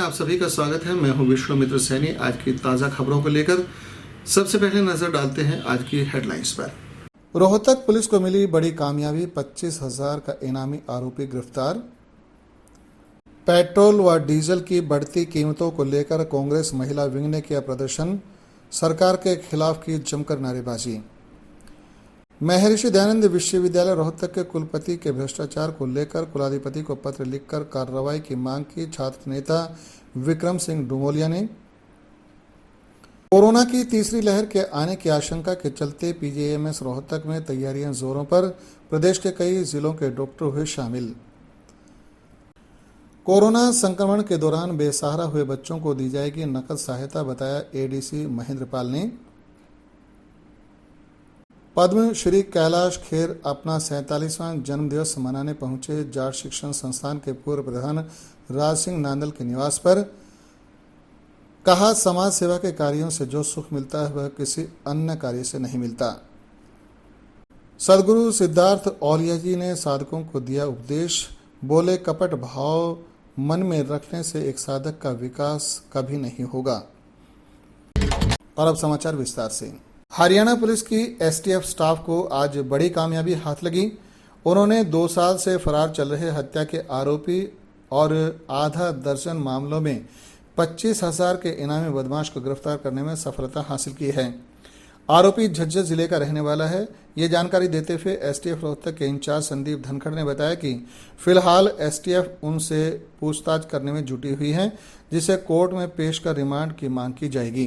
आप सभी का स्वागत है। मैं हूं विश्वामित्र सैनी। आज की ताज़ा खबरों को लेकर सबसे पहले नजर डालते हैं आज की हेडलाइंस पर। रोहतक पुलिस को मिली बड़ी कामयाबी, 25,000 का इनामी आरोपी गिरफ्तार। पेट्रोल व डीजल की बढ़ती कीमतों को लेकर कांग्रेस महिला विंग ने किया प्रदर्शन, सरकार के खिलाफ की जमकर नारेबाजी। महर्षि दयानंद विश्वविद्यालय रोहतक के कुलपति के भ्रष्टाचार को लेकर कुलाधिपति को पत्र लिखकर कार्रवाई की मांग की छात्र नेता विक्रम सिंह डुमोलिया ने। कोरोना की तीसरी लहर के आने की आशंका के चलते पीजीआईएमएस रोहतक में तैयारियां जोरों पर, प्रदेश के कई जिलों के डॉक्टर हुए शामिल। कोरोना संक्रमण के दौरान बेसहारा हुए बच्चों को दी जाएगी नकद सहायता, बताया एडीसी महेंद्रपाल ने। पद्म श्री कैलाश खेर अपना 47वां जन्मदिवस मनाने पहुंचे जाट शिक्षण संस्थान के पूर्व प्रधान राज सिंह नांदल के निवास पर। कहा, समाज सेवा के कार्यों से जो सुख मिलता है वह किसी अन्य कार्य से नहीं मिलता। सदगुरु सिद्धार्थ औलिया जी ने साधकों को दिया उपदेश, बोले कपट भाव मन में रखने से एक साधक का विकास कभी नहीं होगा। और अब समाचार विस्तार से। हरियाणा पुलिस की एसटीएफ स्टाफ को आज बड़ी कामयाबी हाथ लगी। उन्होंने 2 साल से फरार चल रहे हत्या के आरोपी और आधा दर्जन मामलों में 25,000 के इनामी बदमाश को गिरफ्तार करने में सफलता हासिल की है। आरोपी झज्जर जिले का रहने वाला है। ये जानकारी देते हुए एसटीएफ रोहतक के इंचार्ज संदीप धनखड़ ने बताया कि फिलहाल एसटीएफ उनसे पूछताछ करने में जुटी हुई है, जिसे कोर्ट में पेश कर रिमांड की मांग की जाएगी,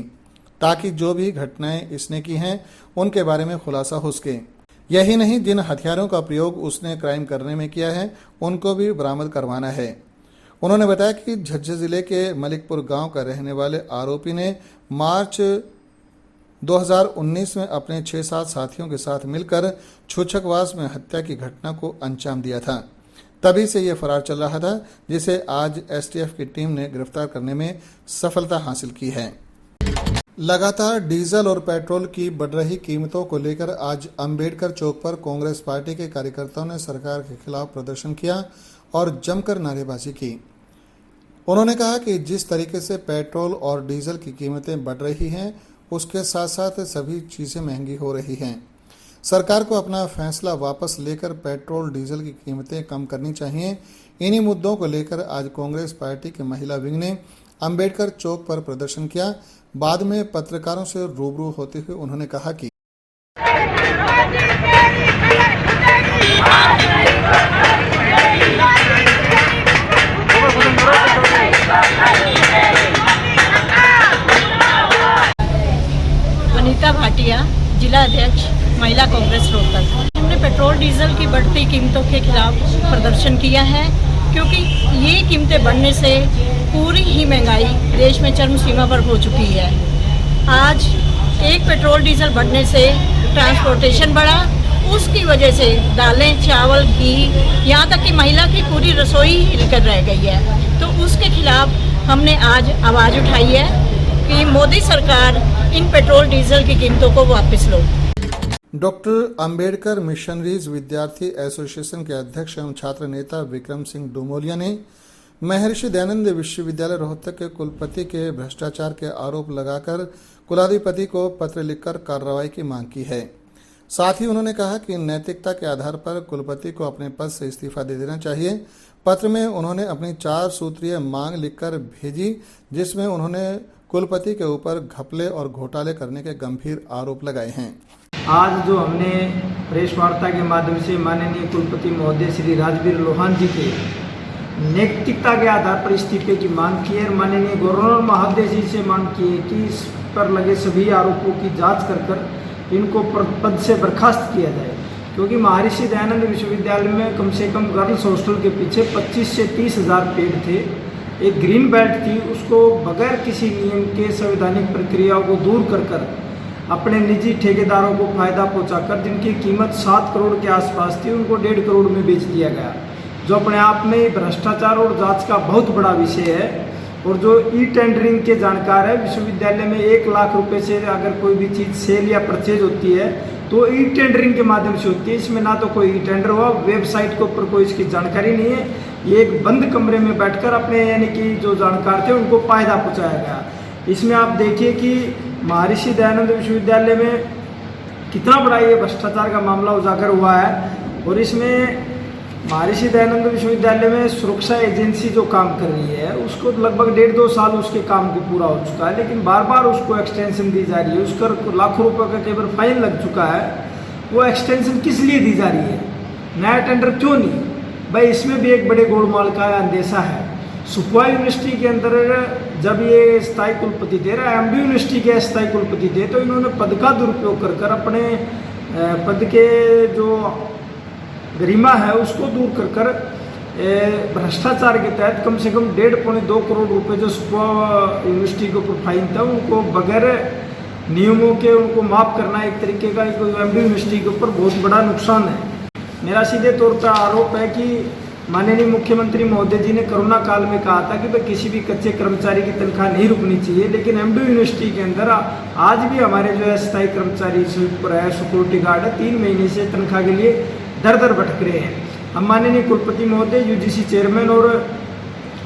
ताकि जो भी घटनाएं इसने की हैं उनके बारे में खुलासा हो सके। यही नहीं, जिन हथियारों का प्रयोग उसने क्राइम करने में किया है उनको भी बरामद करवाना है। उन्होंने बताया कि झज्जर जिले के मलिकपुर गांव का रहने वाले आरोपी ने मार्च 2019 में अपने 6-7 साथियों के साथ मिलकर छूछकवास में हत्या की घटना को अंजाम दिया था। तभी से ये फरार चल रहा था, जिसे आज एसटीएफ की टीम ने गिरफ्तार करने में सफलता हासिल की है। लगातार डीजल और पेट्रोल की बढ़ रही कीमतों को लेकर आज अंबेडकर चौक पर कांग्रेस पार्टी के कार्यकर्ताओं ने सरकार के खिलाफ प्रदर्शन किया और जमकर नारेबाजी की। उन्होंने कहा कि जिस तरीके से पेट्रोल और डीजल की कीमतें बढ़ रही हैं, उसके साथ साथ सभी चीज़ें महंगी हो रही हैं। सरकार को अपना फैसला वापस लेकर पेट्रोल डीजल की कीमतें कम करनी चाहिए। इन्हीं मुद्दों को लेकर आज कांग्रेस पार्टी की महिला विंग ने अंबेडकर चौक पर प्रदर्शन किया। बाद में पत्रकारों से रूबरू होते हुए उन्होंने कहा कि अनीता भाटिया, जिला अध्यक्ष महिला कांग्रेस रोहतक। हमने पेट्रोल डीजल की बढ़ती कीमतों के खिलाफ प्रदर्शन किया है, क्योंकि ये कीमतें बढ़ने से पूरी ही महंगाई देश में चरम सीमा पर हो चुकी है। आज एक पेट्रोल डीजल बढ़ने से ट्रांसपोर्टेशन बढ़ा, उसकी वजह से दालें, चावल, घी, यहाँ तक कि महिला की पूरी रसोई हिलकर रह गई है। तो उसके खिलाफ हमने आज आवाज़ उठाई है कि मोदी सरकार इन पेट्रोल डीजल की कीमतों को वापस लो। डॉक्टर अंबेडकर मिशनरीज विद्यार्थी एसोसिएशन के अध्यक्ष एवं छात्र नेता विक्रम सिंह डुमोलिया ने महर्षि दयानंद विश्वविद्यालय रोहतक के कुलपति के भ्रष्टाचार के आरोप लगाकर कुलाधिपति को पत्र लिखकर कार्रवाई की मांग की है। साथ ही उन्होंने कहा कि नैतिकता के आधार पर कुलपति को अपने पद से इस्तीफा दे देना चाहिए। पत्र में उन्होंने अपनी 4 सूत्रीय मांग लिखकर भेजी, जिसमें उन्होंने कुलपति के ऊपर घपले और घोटाले करने के गंभीर आरोप लगाए हैं। आज जो हमने प्रेस वार्ता के माध्यम से माननीय कुलपति महोदय श्री राजवीर लोहान जी के नैतिकता के आधार पर इस्तीफे की मांग की है और माननीय गवर्नर महोदय जी से मांग की है कि इस पर लगे सभी आरोपों की जांच कर इनको पद से बर्खास्त किया जाए, क्योंकि महर्षि दयानंद विश्वविद्यालय में कम से कम गर्ल्स हॉस्टल के पीछे 25 से 30 हज़ार पेड़ थे। एक ग्रीन बेल्ट थी, उसको बगैर किसी नियम के संवैधानिक प्रक्रियाओं को दूर कर अपने निजी ठेकेदारों को फायदा पहुंचाकर, जिनकी कीमत 7 करोड़ के आसपास थी, उनको 1.5 करोड़ में बेच दिया गया, जो अपने आप में भ्रष्टाचार और जांच का बहुत बड़ा विषय है। और जो ई टेंडरिंग के जानकार है, विश्वविद्यालय में 1 लाख रुपए से अगर कोई भी चीज़ सेल या परचेज होती है तो ई टेंडरिंग के माध्यम से होती है। इसमें ना तो कोई ई टेंडर हुआ, वेबसाइट के ऊपर कोई इसकी जानकारी नहीं है। ये एक बंद कमरे में बैठकर अपने यानी कि जो जानकार थे उनको फायदा पहुंचाया गया। इसमें आप देखिए कि महर्षि दयानंद विश्वविद्यालय में कितना बड़ा ये भ्रष्टाचार का मामला उजागर हुआ है। और इसमें महर्षि दयानंद विश्वविद्यालय में सुरक्षा एजेंसी जो काम कर रही है उसको लगभग 1.5-2 साल उसके काम को पूरा हो चुका है, लेकिन बार बार उसको एक्सटेंशन दी जा रही है। उसका लाखों रुपए का कई बार फाइन लग चुका है। वो एक्सटेंशन किस लिए दी जा रही है, नया टेंडर क्यों नहीं? भाई इसमें भी एक बड़े गोलमाल का अंदेशा है। सुखवा यूनिवर्सिटी के अंदर जब ये स्थायी कुलपति थे, एमडी यूनिवर्सिटी के स्थायी कुलपति थे, तो इन्होंने पद का दुरुपयोग कर अपने पद के जो गरिमा है उसको दूर कर भ्रष्टाचार के तहत कम से कम 1.5-2 करोड़ रुपए जो सुखवा यूनिवर्सिटी के ऊपर फाइन था उनको बगैर नियमों के उनको माफ़ करना एक तरीके का एमडी यूनिवर्सिटी के ऊपर बहुत बड़ा नुकसान है। मेरा सीधे तौर पर आरोप है कि माननीय मुख्यमंत्री महोदय जी ने कोरोना काल में कहा था कि भाई किसी भी कच्चे कर्मचारी की तनख्वाह नहीं रुकनी चाहिए, लेकिन एमडी यूनिवर्सिटी के अंदर आज भी हमारे जो है स्थायी कर्मचारी ऊपर है, सिक्योरिटी गार्ड है, 3 महीने से तनख्वाह के लिए दर दर भटक रहे हैं। हम माननीय कुलपति महोदय, यूजीसी चेयरमैन और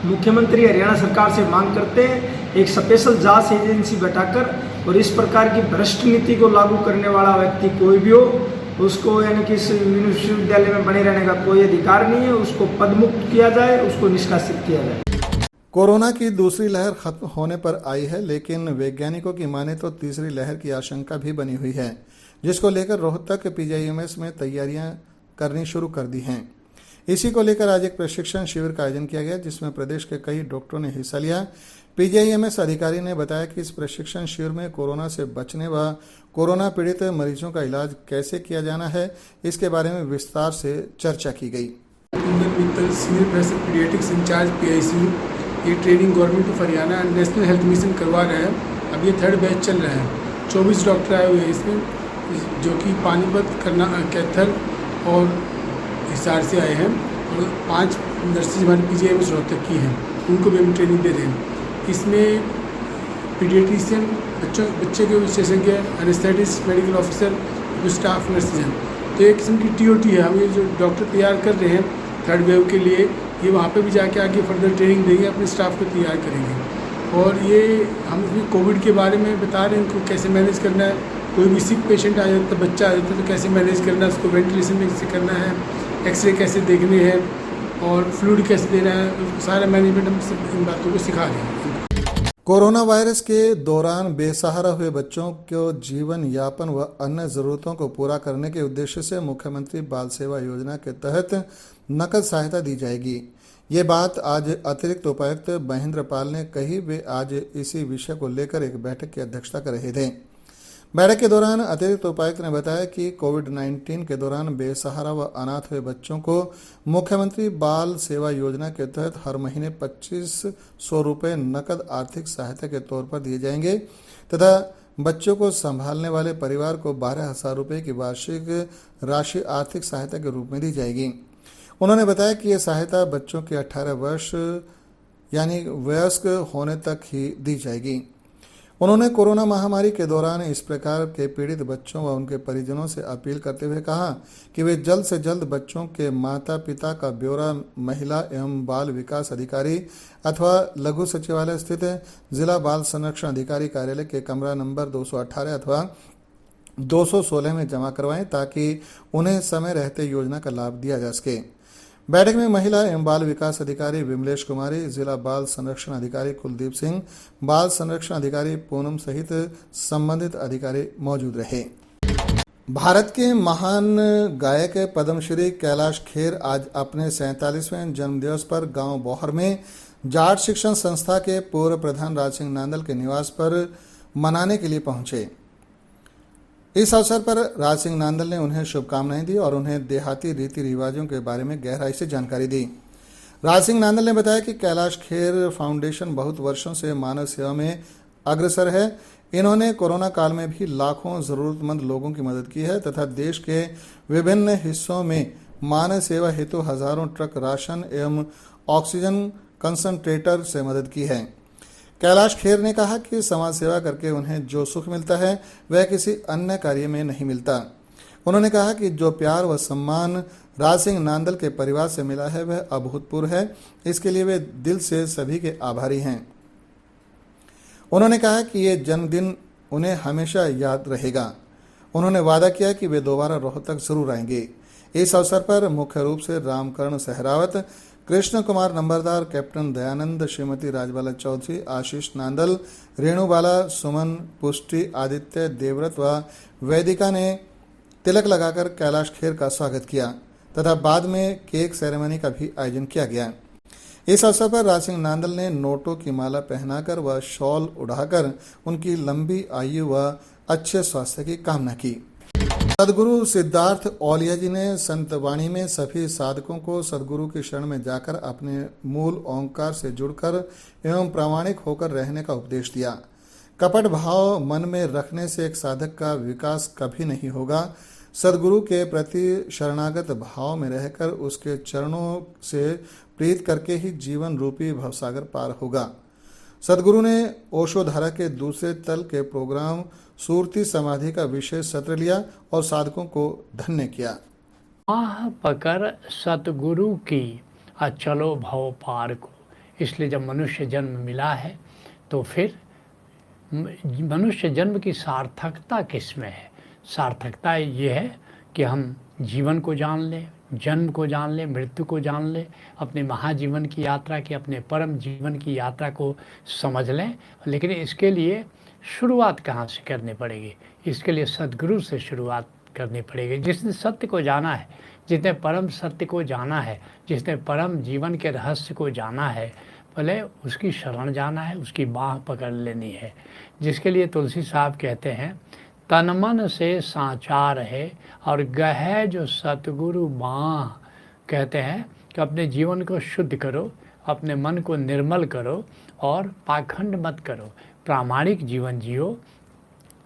मुख्यमंत्री हरियाणा सरकार से मांग करते हैं एक स्पेशल जांच एजेंसी बैठाकर, और इस प्रकार की भ्रष्ट नीति को लागू करने वाला व्यक्ति कोई भी हो उसको यानी कि इस विश्वविद्यालय में बने रहने का कोई अधिकार नहीं है। उसको पदमुक्त किया जाए, उसको निष्कासित किया जाए। कोरोना की दूसरी लहर खत्म होने पर आई है, लेकिन वैज्ञानिकों की माने तो तीसरी लहर की आशंका भी बनी हुई है, जिसको लेकर रोहतक पीजीआईएमएस में तैयारियां करनी शुरू कर दी हैं। इसी को लेकर आज एक प्रशिक्षण शिविर का आयोजन किया गया, जिसमें प्रदेश के कई डॉक्टरों ने हिस्सा लिया। पीजीआईएमएस अधिकारी ने बताया कि इस प्रशिक्षण शिविर में कोरोना से बचने व कोरोना पीड़ित मरीजों का इलाज कैसे किया जाना है, इसके बारे में विस्तार से चर्चा की गई। Senior professor paediatrics in charge PICU, ये training government of Haryana national health mission करवा रहे हैं। अब ये 3rd बैच चल रहा है। 24 डॉक्टर आए हुए हैं इसमें, जो कि पानीपत, कैथल और हिसार से आए हैं, और 5 नर्सेज हमारे पीजीआईएमएस रोहतक की हैं, उनको भी हम ट्रेनिंग दे रहे हैं। इसमें पीडियाट्रिशियन, बच्चे के विशेषज्ञ, एनेस्थेटिस्ट, मेडिकल ऑफिसर, जो स्टाफ नर्सेज हैं, तो एक किस्म की टीओटी है। हम ये जो डॉक्टर तैयार कर रहे हैं 3rd वेव के लिए, ये वहाँ पे भी जाके आगे फर्दर ट्रेनिंग देंगे, अपने स्टाफ को तैयार करेंगे। और ये हम भी कोविड के बारे में बता रहे हैं, उनको कैसे मैनेज करना है। कोई भी सिक पेशेंट आ जाता है, बच्चा आ जाता है, तो कैसे मैनेज करना है, उसको वेंटिलेशन में कैसे करना है, एक्सरे कैसे देखने हैं और फ्लूइड कैसे देना है, सारा मैनेजमेंट हम सब इन बातों को सिखा रहे हैं। कोरोना वायरस के दौरान बेसहारा हुए बच्चों को जीवन यापन व अन्य जरूरतों को पूरा करने के उद्देश्य से मुख्यमंत्री बाल सेवा योजना के तहत नकद सहायता दी जाएगी। ये बात आज अतिरिक्त उपायुक्त महेंद्र पाल ने कही। वे आज इसी विषय को लेकर एक बैठक की अध्यक्षता कर रहे थे। बैठक के दौरान अतिरिक्त उपायुक्त ने बताया कि कोविड-19 के दौरान बेसहारा व अनाथ हुए बच्चों को मुख्यमंत्री बाल सेवा योजना के तहत हर महीने 2500 रुपये नकद आर्थिक सहायता के तौर पर दिए जाएंगे तथा बच्चों को संभालने वाले परिवार को 12,000 रुपये की वार्षिक राशि आर्थिक सहायता के रूप में दी जाएगी। उन्होंने बताया कि यह सहायता बच्चों के 18 वर्ष यानी वयस्क होने तक ही दी जाएगी। उन्होंने कोरोना महामारी के दौरान इस प्रकार के पीड़ित बच्चों व उनके परिजनों से अपील करते हुए कहा कि वे जल्द से जल्द बच्चों के माता पिता का ब्यौरा महिला एवं बाल विकास अधिकारी अथवा लघु सचिवालय स्थित जिला बाल संरक्षण अधिकारी कार्यालय के कमरा नंबर 218 अथवा 216 में जमा करवाएं, ताकि उन्हें समय रहते योजना का लाभ दिया जा सके। बैठक में महिला एवं बाल विकास अधिकारी विमलेश कुमारी, जिला बाल संरक्षण अधिकारी कुलदीप सिंह, बाल संरक्षण अधिकारी पूनम सहित संबंधित अधिकारी मौजूद रहे। भारत के महान गायक पद्मश्री कैलाश खेर आज अपने 47वें जन्मदिवस पर गांव बोहर में जाट शिक्षण संस्था के पूर्व प्रधान राज सिंह नांदल के निवास पर मनाने के लिए पहुंचे। इस अवसर पर राज सिंह नांदल ने उन्हें शुभकामनाएं दी और उन्हें देहाती रीति रिवाजों के बारे में गहराई से जानकारी दी। राज सिंह नांदल ने बताया कि कैलाश खेर फाउंडेशन बहुत वर्षों से मानव सेवा में अग्रसर है। इन्होंने कोरोना काल में भी लाखों जरूरतमंद लोगों की मदद की है तथा देश के विभिन्न हिस्सों में मानव सेवा हेतु हजारों ट्रक राशन एवं ऑक्सीजन कंसंट्रेटर से मदद की है। कैलाश खेर ने कहा कि समाज सेवा करके उन्हें जो सुख मिलता है वह किसी अन्य कार्य में नहीं मिलता। उन्होंने कहा कि जो प्यार व सम्मान राज सिंह नांदल के परिवार से मिला है वह अभूतपूर्व है। इसके लिए वे दिल से सभी के आभारी हैं। उन्होंने कहा कि ये जन्मदिन उन्हें हमेशा याद रहेगा। उन्होंने वादा किया कि वे दोबारा रोहतक जरूर आएंगे। इस अवसर पर मुख्य रूप से रामकरण सहरावत, कृष्ण कुमार नंबरदार, कैप्टन दयानंद, श्रीमती राजबाला चौधरी, आशीष नांदल, रेणुबाला, सुमन, पुष्टि, आदित्य, देवव्रत व वैदिका ने तिलक लगाकर कैलाश खेर का स्वागत किया तथा बाद में केक सेरेमनी का भी आयोजन किया गया। इस अवसर पर राज सिंह नांदल ने नोटों की माला पहनाकर व शॉल उड़ाकर उनकी लंबी आयु व अच्छे स्वास्थ्य की कामना की। सदगुरु सिद्धार्थ औलिया जी ने संत वाणी में सभी साधकों को सदगुरु की शरण में जाकर अपने मूल ओंकार से जुड़कर एवं प्रामाणिक होकर रहने का उपदेश दिया। कपट भाव मन में रखने से एक साधक का विकास कभी नहीं होगा। सदगुरु के प्रति शरणागत भाव में रहकर उसके चरणों से प्रीत करके ही जीवन रूपी भवसागर पार होगा। सदगुरु ने ओशोधारा के दूसरे तल के प्रोग्राम सूरती समाधि का विशेष सत्र लिया और साधकों को धन्य किया। आह पकड़ सतगुरु की चलो भव पार को। इसलिए जब मनुष्य जन्म मिला है तो फिर मनुष्य जन्म की सार्थकता किस में है? सार्थकता ये है कि हम जीवन को जान लें, जन्म को जान लें, मृत्यु को जान लें, अपने महाजीवन की यात्रा की, अपने परम जीवन की यात्रा को समझ लें। लेकिन इसके लिए शुरुआत कहाँ से करनी पड़ेगी? इसके लिए सदगुरु से शुरुआत करनी पड़ेगी। जिसने सत्य को जाना है, जिसने परम सत्य को जाना है, जिसने परम जीवन के रहस्य को जाना है, भले उसकी शरण जाना है, उसकी बाह पकड़ लेनी है। जिसके लिए तुलसी साहब कहते हैं, तन मन से साचार है और गहे जो सतगुरु बाह। कहते हैं कि अपने जीवन को शुद्ध करो, अपने मन को निर्मल करो और पाखंड मत करो, प्रामाणिक जीवन जियो।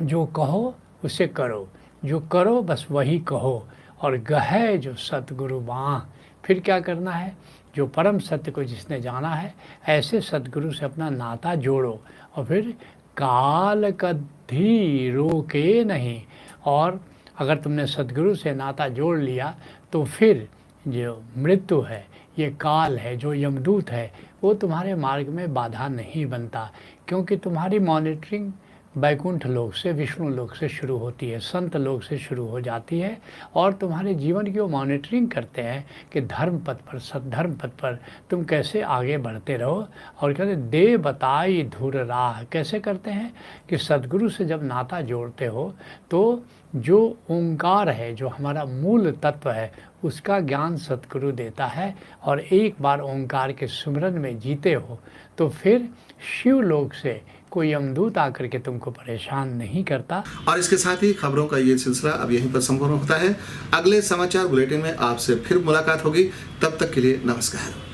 जो कहो उसे करो, जो करो बस वही कहो और गहे जो सतगुरु बाह। फिर क्या करना है? जो परम सत्य को जिसने जाना है, ऐसे सतगुरु से अपना नाता जोड़ो और फिर काल कभी रोके नहीं। और अगर तुमने सतगुरु से नाता जोड़ लिया तो फिर जो मृत्यु है, ये काल है, जो यमदूत है, वो तुम्हारे मार्ग में बाधा नहीं बनता, क्योंकि तुम्हारी मॉनिटरिंग बैकुंठ लोक से, विष्णु लोक से शुरू होती है, संत लोक से शुरू हो जाती है और तुम्हारे जीवन की वो मॉनिटरिंग करते हैं कि धर्म पथ पर, सद्धर्म पथ पर तुम कैसे आगे बढ़ते रहो। और कहते दे बताई धुर राह। कैसे करते हैं कि सदगुरु से जब नाता जोड़ते हो तो जो ओंकार है, जो हमारा मूल तत्व है, उसका ज्ञान सतगुरु देता है। और एक बार ओंकार के सुमिरन में जीते हो तो फिर शिव लोक से कोई यमदूत आकर के तुमको परेशान नहीं करता। और इसके साथ ही खबरों का ये सिलसिला अब यहीं पर संपूर्ण होता है। अगले समाचार बुलेटिन में आपसे फिर मुलाकात होगी। तब तक के लिए नमस्कार।